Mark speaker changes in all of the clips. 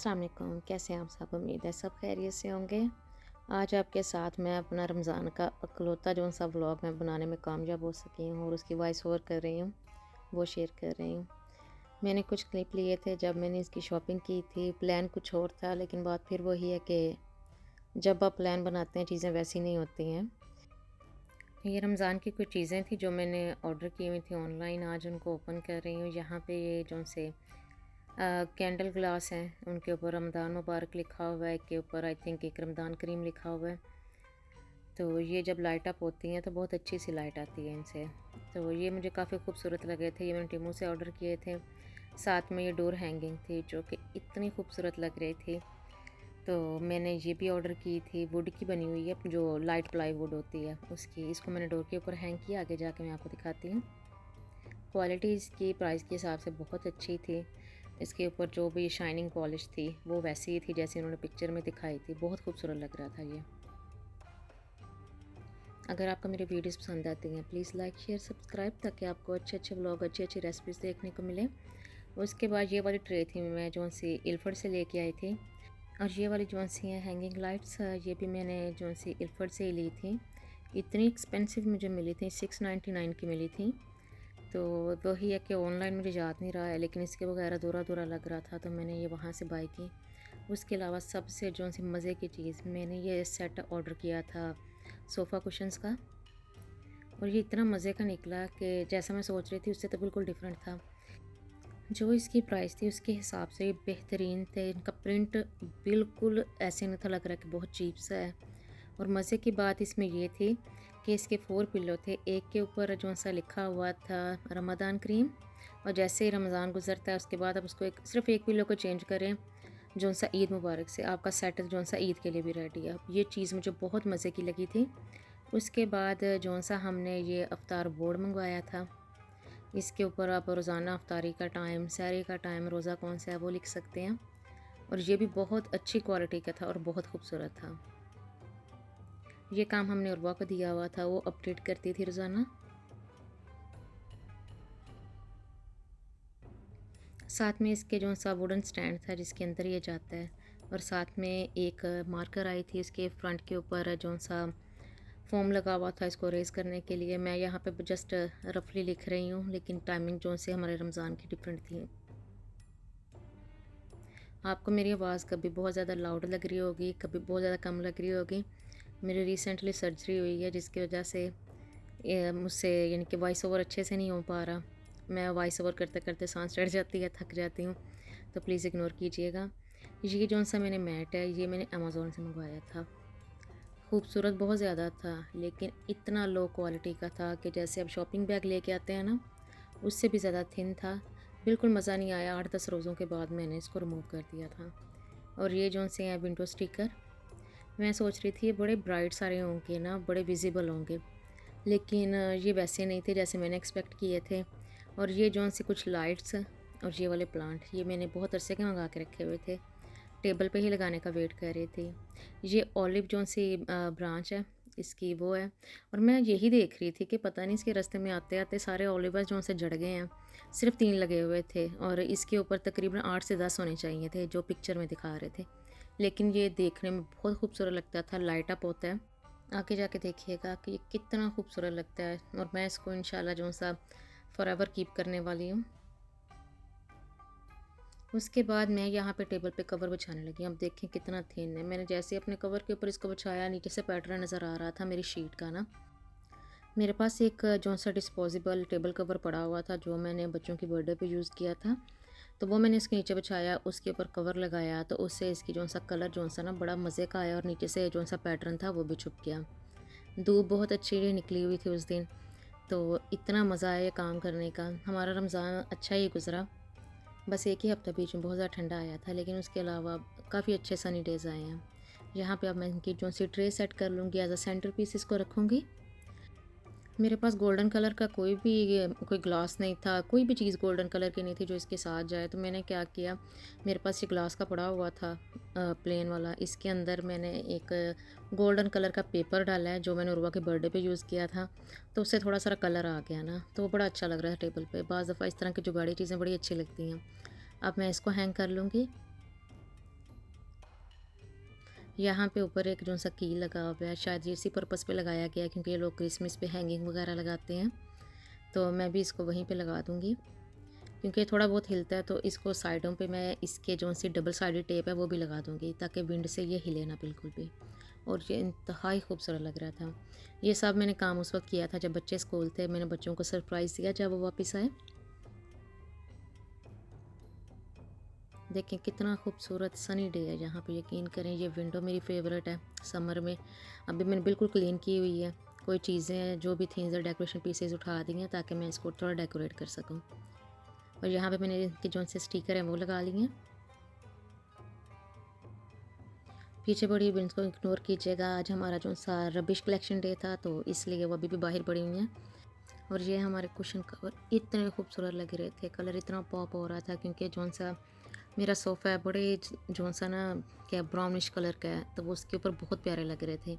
Speaker 1: अस्सलाम वालेकुम, कैसे हैं आप सब? उम्मीद है सब खैरियत से होंगे। आज आपके साथ मैं अपना रमज़ान का इकलौता जो सा व्लॉग मैं बनाने में कामयाब हो सकी हूँ और उसकी वॉइस ओवर कर रही हूँ, वो शेयर कर रही हूँ। मैंने कुछ क्लिप लिए थे जब मैंने इसकी शॉपिंग की थी। प्लान कुछ और था, लेकिन बात फिर वही है कि जब आप प्लान बनाते हैं चीज़ें वैसी नहीं होती हैं। ये रमज़ान की कुछ चीज़ें थी जो मैंने ऑर्डर की हुई थी ऑनलाइन, आज उनको ओपन कर रही हूँ। यहाँ पे ये जो से कैंडल ग्लास हैं, उनके ऊपर रमज़ान मुबारक लिखा हुआ है, के ऊपर आई थिंक एक रमज़ान करीम लिखा हुआ है। तो ये जब लाइट अप होती हैं तो बहुत अच्छी सी लाइट आती है इनसे। तो ये मुझे काफ़ी खूबसूरत लगे थे, ये मैंने टिमू से ऑर्डर किए थे। साथ में ये डोर हैंगिंग थी जो कि इतनी खूबसूरत लग रही थी। तो मैंने ये भी ऑर्डर की थी, वुड की बनी हुई है, जो लाइट प्लाई वुड होती है उसकी। इसको मैंने डोर के ऊपर हैंग किया, आगे जाके मैं आपको दिखाती हूँ। क्वालिटी इसकी प्राइस के हिसाब से बहुत अच्छी थी। इसके ऊपर जो भी शाइनिंग पॉलिश थी वो वैसी ही थी जैसे उन्होंने पिक्चर में दिखाई थी। बहुत खूबसूरत लग रहा था ये। अगर आपको मेरी वीडियोस पसंद आती हैं प्लीज़ लाइक शेयर सब्सक्राइब, ताकि आपको अच्छे अच्छे व्लॉग अच्छी अच्छी रेसिपीज़ देखने को मिले। उसके बाद ये वाली ट्रे थी मैं जो सी इल्फर्ड से लेके आई थी। और ये वाली जो सी हैं हैंगिंग लाइट्स, ये भी मैंने जो सी इल्फर्ड से ही ली थी। इतनी एक्सपेंसिव मुझे मिली थी, 699 की मिली थी। तो वही है कि ऑनलाइन मुझे याद नहीं रहा है, लेकिन इसके वगैरह दूरा लग रहा था तो मैंने ये वहाँ से बाय की। उसके अलावा सबसे जो सी मज़े की चीज़, मैंने ये सेट ऑर्डर किया था सोफ़ा कुशन्स का, और ये इतना मज़े का निकला कि जैसा मैं सोच रही थी उससे तो बिल्कुल डिफरेंट था। जो इसकी प्राइस थी उसके हिसाब से ये बेहतरीन थे। इनका प्रिंट बिल्कुल ऐसे नहीं था लग रहा कि बहुत चीप सा है। और मज़े की बात इसमें ये थी कि इसके 4 पिल्लो थे, एक के ऊपर जो सा लिखा हुआ था रमज़ान करीम, और जैसे ही रमज़ान गुजरता है उसके बाद आप उसको सिर्फ एक पिल्लो को चेंज करें, जो सा ईद मुबारक से आपका सेट जो सा ईद के लिए भी रेडी है। ये चीज़ मुझे बहुत मज़े की लगी थी। उसके बाद जो सा हमने ये अफ्तार बोर्ड मंगवाया था, इसके ऊपर आप रोज़ाना अफ्तारी का टाइम, सहरी का टाइम, रोज़ा कौन सा है वो लिख सकते हैं। और ये भी बहुत अच्छी क्वालिटी का था और बहुत खूबसूरत था। ये काम हमने उर्वा को दिया हुआ था, वो अपडेट करती थी रोज़ाना। साथ में इसके जो सा वुडन स्टैंड था जिसके अंदर ये जाता है, और साथ में एक मार्कर आई थी इसके फ्रंट के ऊपर जो सा फोम लगा हुआ था इसको रेस करने के लिए। मैं यहाँ पे जस्ट रफली लिख रही हूँ, लेकिन टाइमिंग जो से हमारे रमज़ान की डिफरेंट थी। आपको मेरी आवाज़ कभी बहुत ज़्यादा लाउड लग रही होगी, कभी बहुत ज़्यादा कम लग रही होगी। मेरी रिसेंटली सर्जरी हुई है जिसकी वजह से मुझसे यानी कि वॉइस ओवर अच्छे से नहीं हो पा रहा। मैं वॉइस ओवर करते करते सांस चढ़ जाती है, थक जाती हूँ, तो प्लीज़ इग्नोर कीजिएगा। ये जो सा मैंने मैट है ये मैंने अमेज़ोन से मंगवाया था। खूबसूरत बहुत ज़्यादा था, लेकिन इतना लो क्वालिटी का था कि जैसे अब शॉपिंग बैग लेके आते हैं ना, उससे भी ज़्यादा थिन था। बिल्कुल मज़ा नहीं आया। 8-10 रोज़ों के बाद मैंने इसको रिमूव कर दिया था। और ये जो से हैं विंडो स्टिकर, मैं सोच रही थी ये बड़े ब्राइट सारे होंगे ना, बड़े विजिबल होंगे, लेकिन ये वैसे नहीं थे जैसे मैंने एक्सपेक्ट किए थे। और ये जो से कुछ लाइट्स और ये वाले प्लांट, ये मैंने बहुत अरसे के मंगा के रखे हुए थे, टेबल पे ही लगाने का वेट कर रही थी। ये ऑलिव जो सी ब्रांच है इसकी वो है, और मैं यही देख रही थी कि पता नहीं इसके रास्ते में आते आते सारे ऑलिव जो से जड़ गए हैं। सिर्फ 3 लगे हुए थे और इसके ऊपर तकरीबन 8 से 10 होने चाहिए थे जो पिक्चर में दिखा रहे थे। लेकिन ये देखने में बहुत खूबसूरत लगता था, लाइट अप होता है। आगे जाके देखिएगा कि ये कितना खूबसूरत लगता है, और मैं इसको इंशाल्लाह जो सा फॉरएवर कीप करने वाली हूँ। उसके बाद मैं यहाँ पे टेबल पे कवर बिछाने लगी। अब देखें कितना थिन है। मैंने जैसे अपने कवर के ऊपर इसको बिछाया, नीचे से पैटर्न नज़र आ रहा था मेरी शीट का ना। मेरे पास एक जो सा डिस्पोजेबल टेबल कवर पड़ा हुआ था जो मैंने बच्चों की बर्थडे पे यूज़ किया था, तो वो मैंने इसके नीचे बिछाया, उसके ऊपर कवर लगाया, तो उससे इसकी जो सा कलर जो सा ना बड़ा मज़े का आया, और नीचे से जो सा पैटर्न था वो भी छुप गया। धूप बहुत अच्छी निकली हुई थी उस दिन, तो इतना मज़ा आया ये काम करने का। हमारा रमज़ान अच्छा ही गुज़रा। बस एक ही हफ़्ता बीच में बहुत ज़्यादा ठंडा आया था, लेकिन उसके अलावा काफ़ी अच्छे सनी डेज़ आए हैं। यहाँ पे अब मैं इनकी जो सी ट्रे सेट कर लूँगी, एज़ अ सेंटर पीस इसको रखूँगी। मेरे पास गोल्डन कलर का कोई ग्लास नहीं था, कोई भी चीज़ गोल्डन कलर की नहीं थी जो इसके साथ जाए। तो मैंने क्या किया, मेरे पास ये ग्लास का पड़ा हुआ था प्लेन वाला, इसके अंदर मैंने एक गोल्डन कलर का पेपर डाला है जो मैंने उर्वा के बर्थडे पे यूज़ किया था, तो उससे थोड़ा सारा कलर आ गया ना, तो वो बड़ा अच्छा लग रहा है टेबल पे। बाज़ दफ़ा इस तरह की जुगाड़ी चीज़ें बड़ी अच्छी लगती हैं। अब मैं इसको हैंग कर लूँगी। यहाँ पे ऊपर एक जो सा कील लगा हुआ है, शायद ये इसी पर्पज़ पे लगाया गया है क्योंकि ये लोग क्रिसमस पे हैंगिंग वगैरह लगाते हैं। तो मैं भी इसको वहीं पे लगा दूँगी क्योंकि ये थोड़ा बहुत हिलता है, तो इसको साइडों पे मैं इसके जो सी डबल साइडेड टेप है वो भी लगा दूँगी ताकि विंड से ये हिले ना बिल्कुल भी। और ये इंतहाई खूबसूरत लग रहा था। ये सब मैंने काम उस वक्त किया था जब बच्चे स्कूल थे। मैंने बच्चों को सरप्राइज़ दिया जब वो वापस आए। देखें कितना खूबसूरत सनी डे है यहाँ पे, यकीन करें। ये विंडो मेरी फेवरेट है समर में। अभी मैंने बिल्कुल क्लीन की हुई है। कोई चीज़ें जो भी थी डेकोरेशन पीसेस उठा दी हैं ताकि मैं इसको थोड़ा डेकोरेट कर सकूँ। और यहाँ पे मैंने इनके जो से स्टिकर हैं वो लगा लिए हैं। पीछे बड़ी बिन्स को इग्नोर कीजिएगा। आज हमारा जो सा रबिश कलेक्शन डे था तो इसलिए वो अभी भी बाहर पड़ी हुई हैं। और ये हमारे कुशन कवर इतने खूबसूरत लग रहे थे, कलर इतना पॉप हो रहा था क्योंकि जौन सा मेरा सोफ़ा है बड़े जौन सा ना क्या ब्राउनिश कलर का है, तो वो उसके ऊपर बहुत प्यारे लग रहे थे।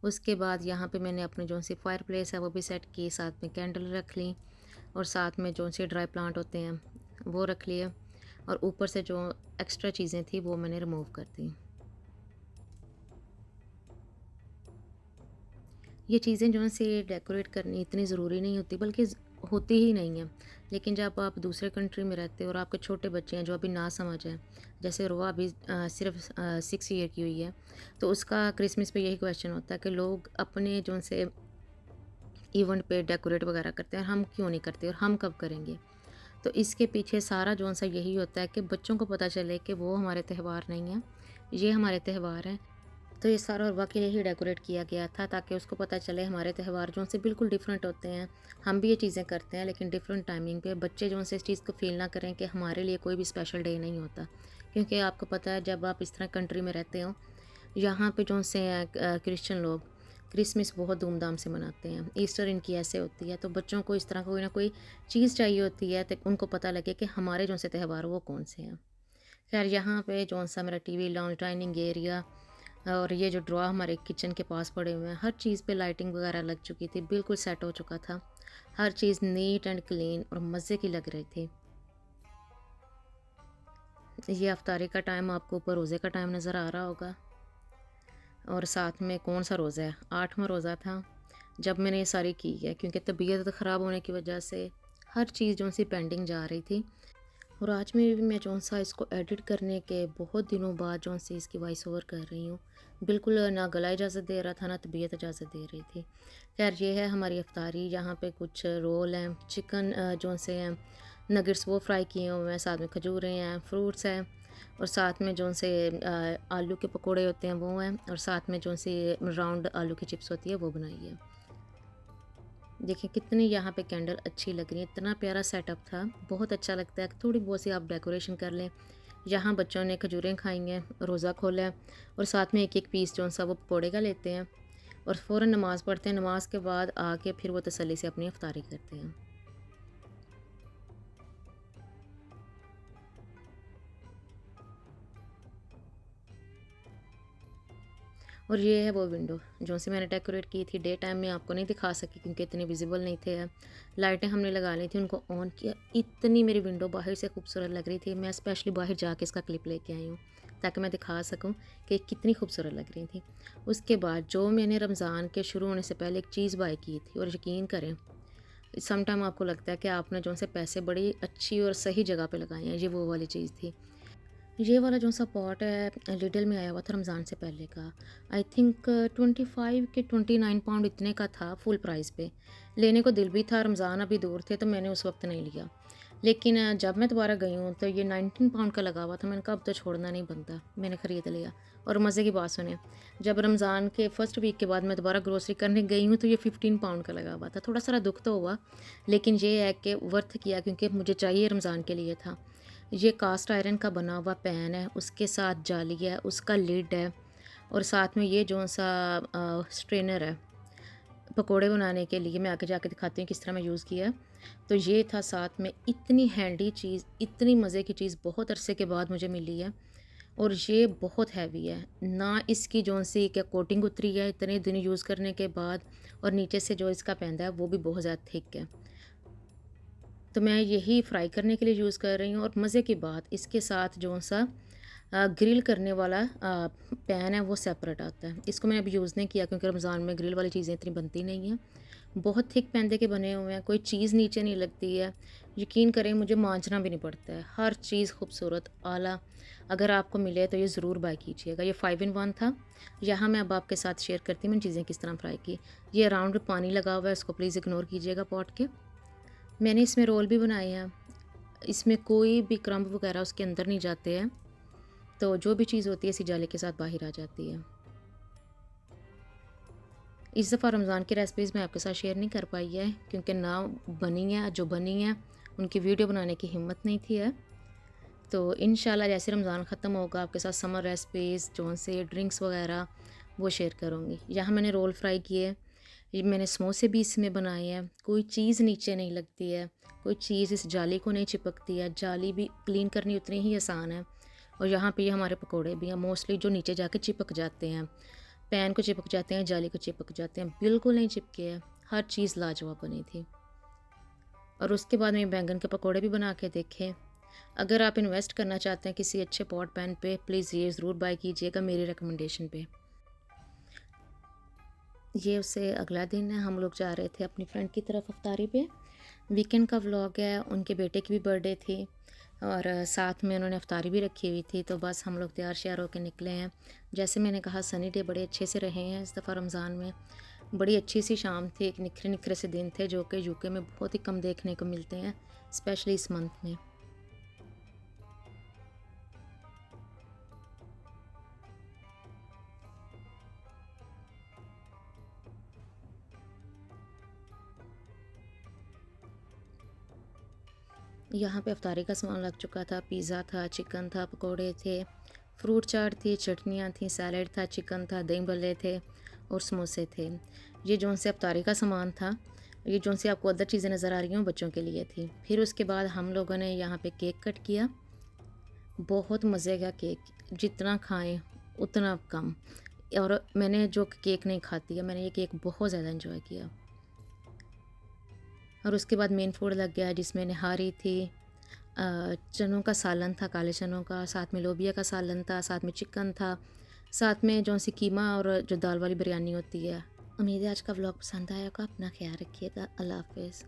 Speaker 1: उसके बाद यहाँ पे मैंने अपनी जौन सी फायर प्लेस है वो भी सेट की, साथ में कैंडल रख ली और साथ में जौन से ड्राई प्लांट होते हैं वो रख लिए। और ऊपर से जो एक्स्ट्रा चीज़ें थी वो मैंने रिमूव कर दी। ये चीज़ें जो हैं से डेकोरेट करनी इतनी ज़रूरी नहीं होती, बल्कि होती ही नहीं है। लेकिन जब आप दूसरे कंट्री में रहते हो और आपके छोटे बच्चे हैं जो अभी ना समझ हैं, जैसे रोआ अभी सिर्फ 6 ईयर की हुई है, तो उसका क्रिसमस पे यही क्वेश्चन होता है कि लोग अपने जो से इवेंट पे डेकोरेट वगैरह करते हैं और हम क्यों नहीं करते और हम कब करेंगे। तो इसके पीछे सारा जो सा यही होता है कि बच्चों को पता चले कि वो हमारे त्यौहार नहीं हैं, ये हमारे त्यौहार हैं। तो ये सारा और वाक़ई ही डेकोरेट किया गया था ताकि उसको पता चले हमारे त्यौहार जो से बिल्कुल डिफरेंट होते हैं। हम भी ये चीज़ें करते हैं लेकिन डिफरेंट टाइमिंग पे। बच्चे जो से इस चीज़ को फ़ील ना करें कि हमारे लिए कोई भी स्पेशल डे नहीं होता। क्योंकि आपको पता है जब आप इस तरह कंट्री में रहते हो, यहाँ पे जो से क्रिश्चियन लोग क्रिसमस बहुत धूमधाम से मनाते हैं। ईस्टर इनकी ऐसे होती है, तो बच्चों को इस तरह कोई ना कोई चीज़ चाहिए होती है तो उनको पता लगे कि हमारे जो से त्यौहार वो कौन से हैं। खैर यहाँ पे जो सा मेरा टीवी लाउंज डाइनिंग एरिया और ये जो ड्रॉ हमारे किचन के पास पड़े हुए हैं, हर चीज़ पे लाइटिंग वगैरह लग चुकी थी, बिल्कुल सेट हो चुका था। हर चीज़ नीट एंड क्लीन और मज़े की लग रही थी। ये अफ्तारी का टाइम आपको ऊपर रोज़े का टाइम नज़र आ रहा होगा। और साथ में कौन सा रोज़ा है, 8वां रोज़ा था जब मैंने ये सारी की है क्योंकि तबीयत ख़राब होने की वजह से हर चीज़ जो सी पेंडिंग जा रही थी। और आज मैं जो सा इसको एडिट करने के बहुत दिनों बाद जो सी इसकी वॉइस ओवर कर रही हूँ। बिल्कुल ना गला इजाज़त दे रहा था ना तबीयत इजाज़त दे रही थी। खैर ये है हमारी अफ्तारी। यहाँ पे कुछ रोल हैं, चिकन जो से हैं नगेट्स वो फ्राई किए हुए हैं, साथ में खजूरें हैं, फ्रूट्स हैं और साथ में जो से आलू के पकोड़े होते हैं वो हैं और साथ में जो से राउंड आलू की चिप्स होती है वो बनाई है। देखिए कितनी यहाँ पे कैंडल अच्छी लग रही है, इतना प्यारा सेटअप था। बहुत अच्छा लगता है कि थोड़ी बहुत सी आप डेकोरेशन कर लें। यहाँ बच्चों ने खजूरें खाई हैं, रोज़ा खोला है और साथ में एक एक पीस जो सा वो पकौड़े का लेते हैं और फ़ौरन नमाज़ पढ़ते हैं। नमाज के बाद आके फिर वो तसल्ली से अपनी इफ्तारी करते हैं। और ये है वो विंडो जो से मैंने डेकोरेट की थी। डे टाइम में आपको नहीं दिखा सकी क्योंकि इतने विजिबल नहीं थे। लाइटें हमने लगा ली थी, उनको ऑन किया। इतनी मेरी विंडो बाहर से खूबसूरत लग रही थी। मैं स्पेशली बाहर जाके इसका क्लिप लेके आई हूँ ताकि मैं दिखा सकूँ कि कितनी खूबसूरत लग रही थी। उसके बाद जो मैंने रमज़ान के शुरू होने से पहले एक चीज़ बाय की थी, और यकीन करें सम टाइम आपको लगता है कि आपने जो से पैसे बड़ी अच्छी और सही जगह पे लगाए हैं, ये वो वाली चीज़ थी। ये वाला जो सा पॉट है लिडल में आया हुआ था रमज़ान से पहले का। आई थिंक 25 के 29 पाउंड इतने का था फुल प्राइस पे। लेने को दिल भी था, रमज़ान अभी दूर थे तो मैंने उस वक्त नहीं लिया। लेकिन जब मैं दोबारा गई हूँ तो ये 19 पाउंड का लगा हुआ था। मैंने कहा अब तो छोड़ना नहीं बनता, मैंने ख़रीद लिया। और मज़े की बात सुने, जब रमज़ान के फर्स्ट वीक के बाद मैं दोबारा ग्रोसरी करने गई हूँ तो ये 15 पाउंड का लगा हुआ था। थोड़ा सा दुख तो हुआ, लेकिन ये है कि वर्थ किया क्योंकि मुझे चाहिए रमज़ान के लिए था। ये कास्ट आयरन का बना हुआ पैन है, उसके साथ जाली है, उसका लिड है और साथ में ये जो सा स्ट्रेनर है पकोड़े बनाने के लिए। मैं आगे जाके दिखाती हूँ किस तरह मैं यूज़ किया है। तो ये था साथ में। इतनी हैंडी चीज़, इतनी मज़े की चीज़ बहुत अरसे के बाद मुझे मिली है। और ये बहुत हैवी है ना, इसकी जो सी क्या कोटिंग उतरी है इतने दिन यूज़ करने के बाद। और नीचे से जो इसका पैंदा है वो भी बहुत ज़्यादा थिक है। तो मैं यही फ्राई करने के लिए यूज़ कर रही हूँ। और मज़े की बात, इसके साथ जो सा ग्रिल करने वाला पैन है वो सेपरेट आता है। इसको मैंने अभी यूज़ नहीं किया क्योंकि रमज़ान में ग्रिल वाली चीज़ें इतनी बनती नहीं हैं। बहुत थिक पैंदे के बने हुए हैं, कोई चीज़ नीचे नहीं लगती है। यकीन करें मुझे मांजना भी नहीं पड़ता है। हर चीज़ खूबसूरत आला, अगर आपको मिले तो ये ज़रूर बाय कीजिएगा। ये 5 इन 1 था। यहाँ मैं अब आपके साथ शेयर करती हूँ मैंने चीज़ें किस तरह फ्राई की। ये राउंड पानी लगा हुआ है, उसको प्लीज़ इग्नोर कीजिएगा पॉट के। मैंने इसमें रोल भी बनाए हैं। इसमें कोई भी क्रम्ब वगैरह उसके अंदर नहीं जाते हैं, तो जो भी चीज़ होती है इसी जाले के साथ बाहर आ जाती है। इस दफ़ा रमज़ान की रेसिपीज़ मैं आपके साथ शेयर नहीं कर पाई है क्योंकि ना बनी है, जो बनी है उनकी वीडियो बनाने की हिम्मत नहीं थी है। तो इंशाल्लाह जैसे रमज़ान ख़त्म होगा आपके साथ समर रेसिपीज़ जो से ड्रिंक्स वगैरह वो शेयर करूँगी। यहाँ मैंने रोल फ्राई किए, ये मैंने समोसे भी इसमें बनाए हैं। कोई चीज़ नीचे नहीं लगती है, कोई चीज़ इस जाली को नहीं चिपकती है। जाली भी क्लीन करनी उतनी ही आसान है। और यहाँ पे ये हमारे पकोड़े भी हैं मोस्टली जो नीचे जाके चिपक जाते हैं, पैन को चिपक जाते हैं, जाली को चिपक जाते हैं, बिल्कुल नहीं चिपके हैं। हर चीज़ लाजवाब बनी थी। और उसके बाद मैं बैंगन के पकोड़े भी बना के देखे। अगर आप इन्वेस्ट करना चाहते हैं किसी अच्छे पॉट पैन पे, प्लीज़ ये ज़रूर बाय कीजिएगा मेरी रिकमेंडेशन पे। ये उससे अगला दिन है, हम लोग जा रहे थे अपनी फ्रेंड की तरफ अफ्तारी पे। वीकेंड का व्लॉग है, उनके बेटे की भी बर्थडे थी और साथ में उन्होंने अफ्तारी भी रखी हुई थी, तो बस हम लोग तैयार श्यार होकर निकले हैं। जैसे मैंने कहा सनी डे बड़े अच्छे से रहे हैं इस दफ़ा रमज़ान में। बड़ी अच्छी सी शाम थी, एक निखरे निखरे से दिन थे जो कि यूके में बहुत ही कम देखने को मिलते हैं, स्पेशली इस मंथ में। यहाँ पे अफ्तारी का सामान लग चुका था, पिज़्ज़ा था, चिकन था, पकोड़े थे, फ्रूट चाट थी, चटनियाँ थी, सैलड था, चिकन था, दही भल्ले थे और समोसे थे। ये जौन से अफ्तारी का सामान था, ये जौन सी आपको अदर चीज़ें नज़र आ रही हैं बच्चों के लिए थी। फिर उसके बाद हम लोगों ने यहाँ पे केक कट किया। बहुत मज़े का केक, जितना खाएं उतना कम। और मैंने जो केक नहीं खाती है, मैंने ये केक बहुत ज़्यादा इंजॉय किया। और उसके बाद मेन फूड लग गया जिसमें नहारी थी, चनों का सालन था, काले चनों का, साथ में लोबिया का सालन था, साथ में चिकन था, साथ में जौन सी कीमा और जो दाल वाली बिरयानी होती है। उम्मीद है आज का व्लॉग पसंद आया होगा। अपना ख्याल रखिएगा। अल्लाह हाफ़िज़।